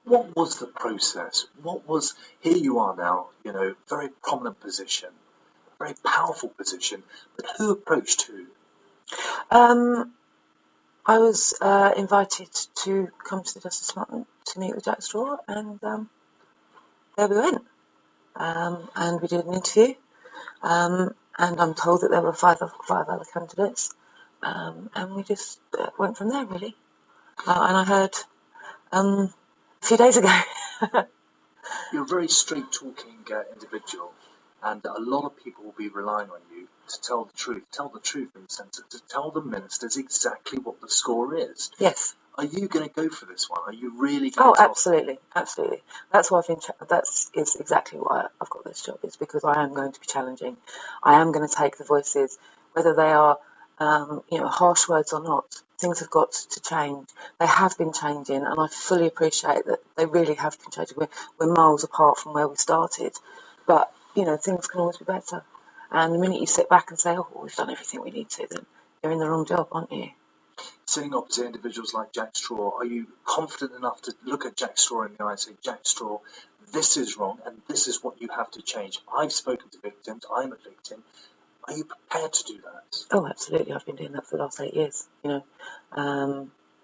What was the process? What was, here you are now, very prominent position, very powerful position, but who approached who? Um, I was invited to come to the Justice Department to meet with Jack Straw, and there we went. And we did an interview, and I'm told that there were five other candidates, and we just went from there, really. And I heard a few days ago. You're a very straight-talking individual, and a lot of people will be relying on you to tell the truth. Tell the truth in the sense of to tell the ministers exactly what the score is. Yes. Are you going to go for this one? Are you really going to? Oh, absolutely. That's why I've been. That's is exactly why I've got this job. It's because I am going to be challenging. I am going to take the voices, whether they are, harsh words or not. Things have got to change. They have been changing, and I fully appreciate that they really have been changing. We're miles apart from where we started, but things can always be better. And the minute you sit back and say, "Oh, we've done everything we need to," then you're in the wrong job, aren't you? Sitting opposite individuals like Jack Straw, are you confident enough to look at Jack Straw in the eye and say, Jack Straw, this is wrong and this is what you have to change? I've spoken to victims, I'm a victim. Are you prepared to do that? Oh, absolutely. I've been doing that for the last 8 years.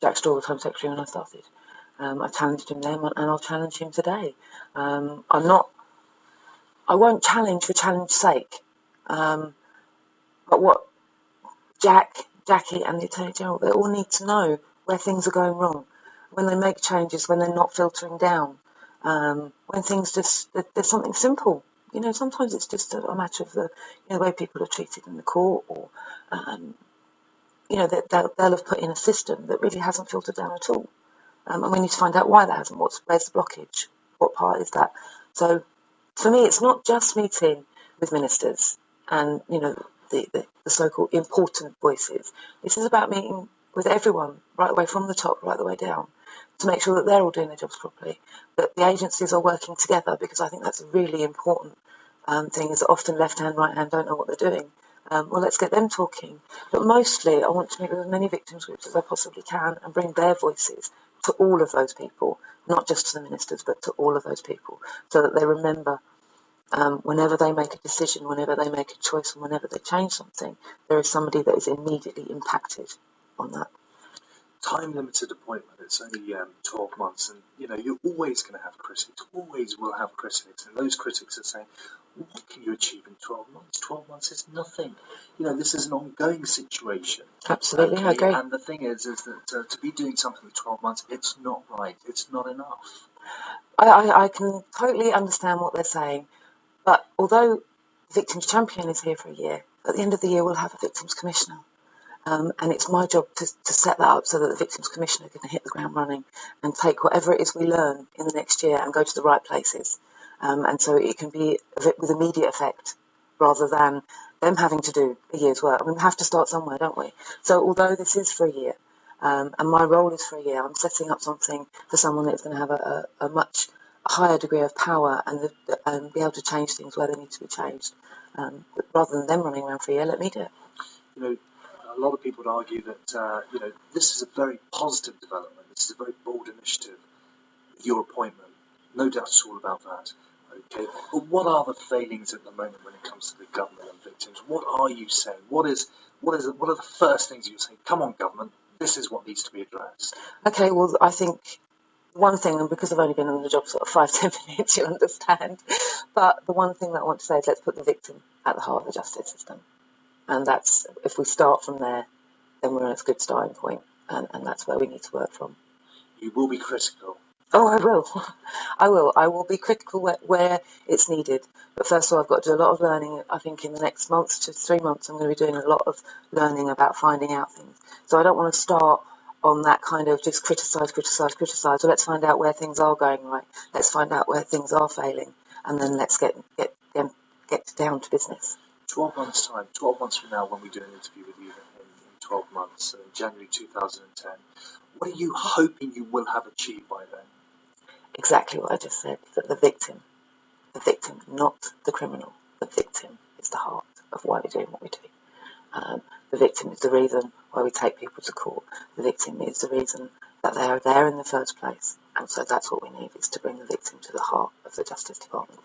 Jack Straw was Home Secretary when I started. I challenged him then, and I'll challenge him today. I won't challenge for challenge's sake. But what Jackie and the Attorney General, they all need to know where things are going wrong, when they make changes, when they're not filtering down, when things there's something simple. Sometimes it's just a matter of the way people are treated in the court, or they'll have put in a system that really hasn't filtered down at all, and we need to find out why that hasn't. Where's the blockage? What part is that? So, for me, it's not just meeting with ministers and the so-called important voices. This is about meeting with everyone, right the way from the top, right the way down, to make sure that they're all doing their jobs properly, that the agencies are working together, because I think that's a really important thing, is that often left hand, right hand don't know what they're doing. Well, let's get them talking. But mostly, I want to meet with as many victims groups as I possibly can and bring their voices to all of those people, not just to the ministers, but to all of those people, so that they remember whenever they make a decision, whenever they make a choice, and whenever they change something, there is somebody that is immediately impacted on that. Time limited appointment, it's only 12 months, and you're always going to have critics, always will have critics, and those critics are saying, what can you achieve in 12 months? 12 months is nothing. This is an ongoing situation. Absolutely, okay? I agree. And the thing is that to be doing something in 12 months, it's not right, it's not enough. I can totally understand what they're saying, but although the Victims Champion is here for a year, at the end of the year we'll have a Victims Commissioner. And it's my job to set that up so that the Victims Commissioner can hit the ground running and take whatever it is we learn in the next year and go to the right places. And so it can be with immediate effect, rather than them having to do a year's work. I mean, we have to start somewhere, don't we? So although this is for a year, and my role is for a year, I'm setting up something for someone that's going to have a much higher degree of power and be able to change things where they need to be changed. Rather than them running around for a year, let me do it. A lot of people would argue that this is a very positive development. This is a very bold initiative. Your appointment, no doubt, it's all about that. Okay, but what are the failings at the moment when it comes to the government and victims? What are you saying? What are the first things you're saying? Come on, government, this is what needs to be addressed. Okay, well, I think one thing, and because I've only been on the job sort of 5-10 minutes, you understand, but the one thing that I want to say is let's put the victim at the heart of the justice system. And that's, if we start from there, then we're at a good starting point, and that's where we need to work from. You will be critical. Oh, I will. I will be critical where it's needed. But first of all, I've got to do a lot of learning. I think in the next month to 3 months, I'm going to be doing a lot of learning about finding out things. So I don't want to start on that kind of just criticise. So let's find out where things are going right. Let's find out where things are failing, and then let's get down to business. 12 months' time, 12 months from now, when we do an interview with you in 12 months, in January 2010, what are you hoping you will have achieved by then? Exactly what I just said, that the victim, not the criminal, the victim is the heart of why we're doing what we do. The victim is the reason why we take people to court. The victim is the reason that they are there in the first place. And so that's what we need, is to bring the victim to the heart of the Justice Department.